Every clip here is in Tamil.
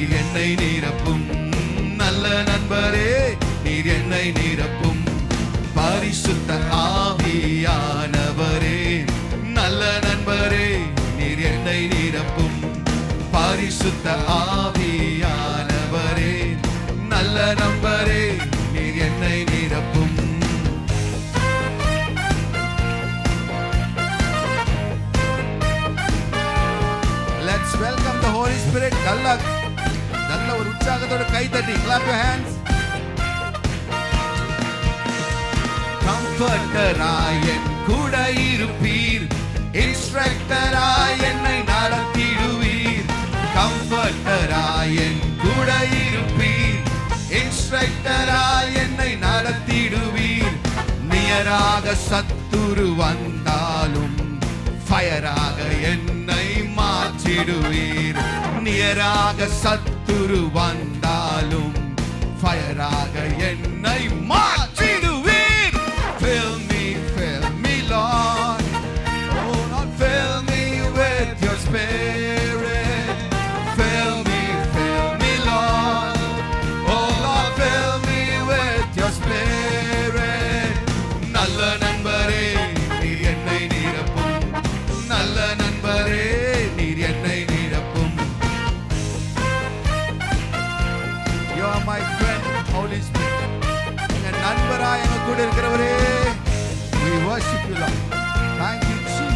நீர் என்னை நிரப்பும். நல்ல நண்பரே நீர் என்னை நிரப்பும். பரிசுத்த ஆவியானவரே நல்ல நண்பரே நீர் என்னை நிரப்பும். பரிசுத்த ஆவியானவரே நல்ல நண்பரே நீர் என்னை நிரப்பும். Let's welcome the Holy Spirit. நல்ல ஒரு உற்சாகத்தோட கை தட்டி clap your hands. கம்ஃபர்டராய் என் கூட இருப்பீர். இன்ஸ்ட்ரக்டராய் என்னை நடத்திடுவீர். கம்ஃபர்டராய் என் கூட இருப்பீர். இன்ஸ்ட்ரக்டராய் என்னை நடத்திடுவீர். நியராக சத்துரு வந்தாலும் ஃபயராக என்னை மாற்றிடுவீர். நியராக சத்துரு வந்தாலும் ஃபயராக என்னை மாற்றிடுவீர். Fill me Lord. Oh Lord, fill me with your spirit. Fill me Lord. Oh Lord, fill me with your spirit. நல்ல நண்பரே நீர் என்னை நிரப்பும். நல்ல நண்பரே நீர் என்னை நிரப்பும். You are my friend, Holy Spirit. எங்க நண்பராய் எங்க கூட இருக்கிறவரே, we worship you Lord. Thank you Jesus.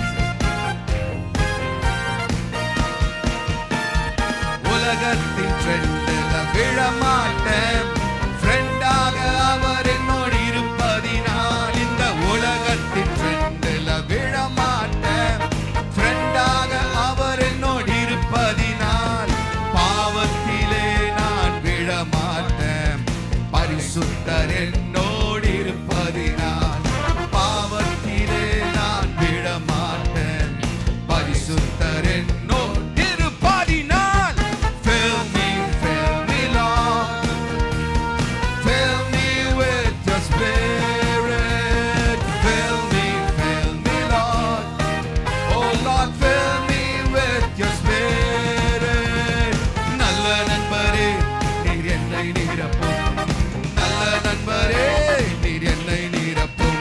உலகத்தின் ட்ரெண்ட்ல விழமாட்டேன். ஃப்ரெண்டாக அவர் என்னோடு இருப்பதினால் இந்த உலகத்தின் ட்ரெண்ட்ல விழமாட்டேன். ஃப்ரெண்டாக அவர் என்னோடு இருப்பதினால் பாவத்திலே நான் விழமாட்டேன். பரிசுத்தர் என்னோடு இருப்பதினால் பாவத்திலே நான் விழமாட்டேன். பரிசுத்தர் என்னோடு இருப்பதினால் fill me Lord. Fill me with your spirit. Fill me Lord. Oh Lord, fill me with your spirit. நல்ல நண்பரே நீர் என்னை நிரப்பும். நல்ல நண்பரே நீர் என்னை நிரப்பும்.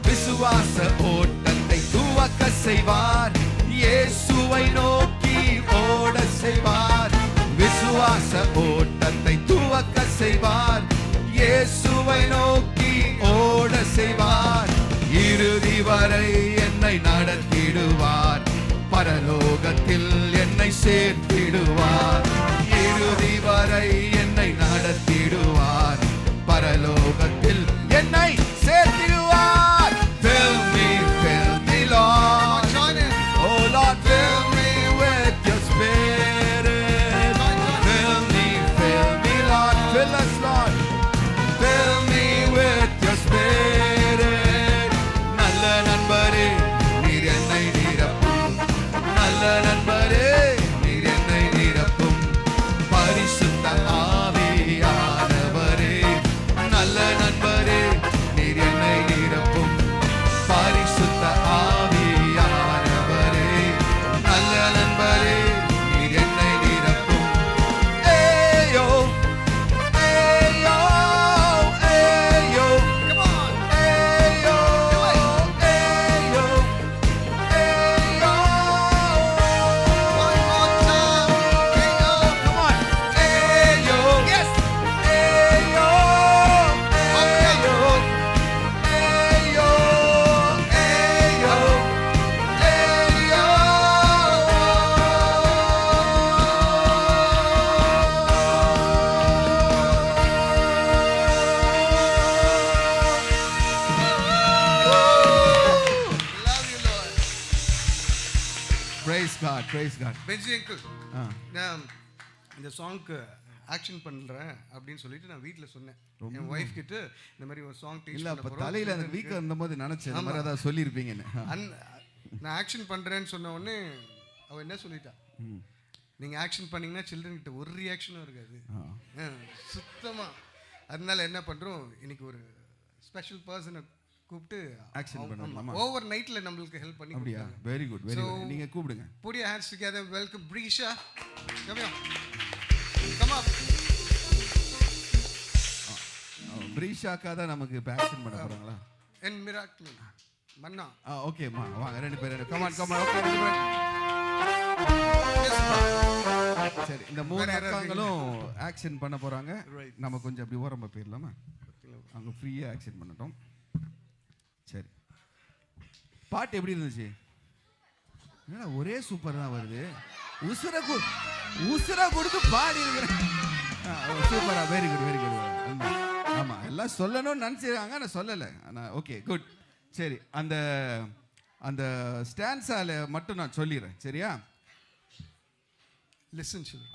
விசுவாச ஓட்டத்தை துவக்க செய்வார். இயேசுவை நோக்கி ஓட செய்வார். விசுவாச ஓட்டத்தை துவக்க செய்வார். இயேசுவை நோக்கி ஓட செய்வார். இறுதி வரை என்னை நடத்திடுவார். பரலோகத்தில் என்னை சேர்த்திடுவார். இறுதி வரை என்னை நடத்திடுவார். பரலோகத்தில் என்னை சேர்த்திடுவார். Fill me Lord. Oh Lord, fill me with your spirit. Fill me Lord. Fill us Lord. Fill me with your spirit. நல்ல நண்பரே நீர் என்னை நிரப்பும். நல்ல நண்பரே நீர் என்னை நிரப்பும். பரிசுத்த ஆவியானவரே நல்ல நண்பரே நீர் என்னை நிரப்பும். பரிசுத்த ஆவியானவரே நல்ல நண்பரே நீர் என்னை நிரப்பும். ஏயோ ஏயோ ஏயோ come on ஏயோ ஏயோ ஏயோ one more time ஏயோ come on ஏயோ yes ஏயோ ஏயோ ஏயோ ஏயோ Love you Lord. Praise God, praise God. Bency uncle, நான் இந்த சாங்க்கு ஆக்ஷன் பண்ணுறேன் அப்படின்னு சொல்லிட்டு நான் வீட்டில் சொன்னேன். என் ஒய்ஃப் கிட்ட இந்த மாதிரி ஒரு சாங் டீச் இல்ல பண்ண அப்ப போறோம். தலையில அந்த வீக்கா இருந்தபோது நினைச்சேன் இந்த மாதிரி ஏதாவது சொல்லியிருப்பீங்கன்னு. நான் ஆக்ஷன் பண்ணுறேன்னு சொன்ன உடனே அவள் என்ன சொல்லிட்டா, நீங்கள் ஆக்ஷன் பண்ணிங்கன்னா சில்ட்ரன் கிட்ட ஒரு ரியாக்ஷனும் இருக்காது. சுத்தமாக. அதனால என்ன பண்ணுறோம், இன்னைக்கு ஒரு ஸ்பெஷல் பர்சனை கூப்பிட்டு ஆக்ஷன் பண்ணலாமா? ஓவர் நைட்டில் நம்மளுக்கு ஹெல்ப் பண்ணி. அப்படியா? Very good, very good. நீங்கள் கூப்பிடுங்க. Put your hands together. Welcome Brisha. Come here. Come up. பிரீஷாக்கா தான் நமக்கு இப்போ ஆக்ஷன் பண்ண போகிறாங்களா? And Miracle. மன்னா. ஓகேம்மா வாங்க ரெண்டு பேரும். Come on come on. ஓகே ரெண்டு பேரும். சரி, இந்த 3 அக்காங்களும் ஆக்ஷன் பண்ண போகிறாங்க. நம்ம கொஞ்சம் அப்படி ஓரமாக போயிடலாமா? அவங்க ஃப்ரீயாக ஆக்ஷன் பண்ணட்டும். சரி, பாட்டு எப்படி இருந்துச்சு? என்னடா ஒரே சூப்பர் தான் வருது. உசுரை கொடுத்து பாடி இருக்கிறேன். சூப்பரா, வெரி குட், வெரி குட். ஆமாம், எல்லாம் சொல்லணும்னு நினச்சிருக்காங்க, நான் சொல்லலை. ஆனால் ஓகே குட். சரி, அந்த அந்த ஸ்டான்ஸால மட்டும் நான் சொல்லிடுறேன், சரியா? Listen to me.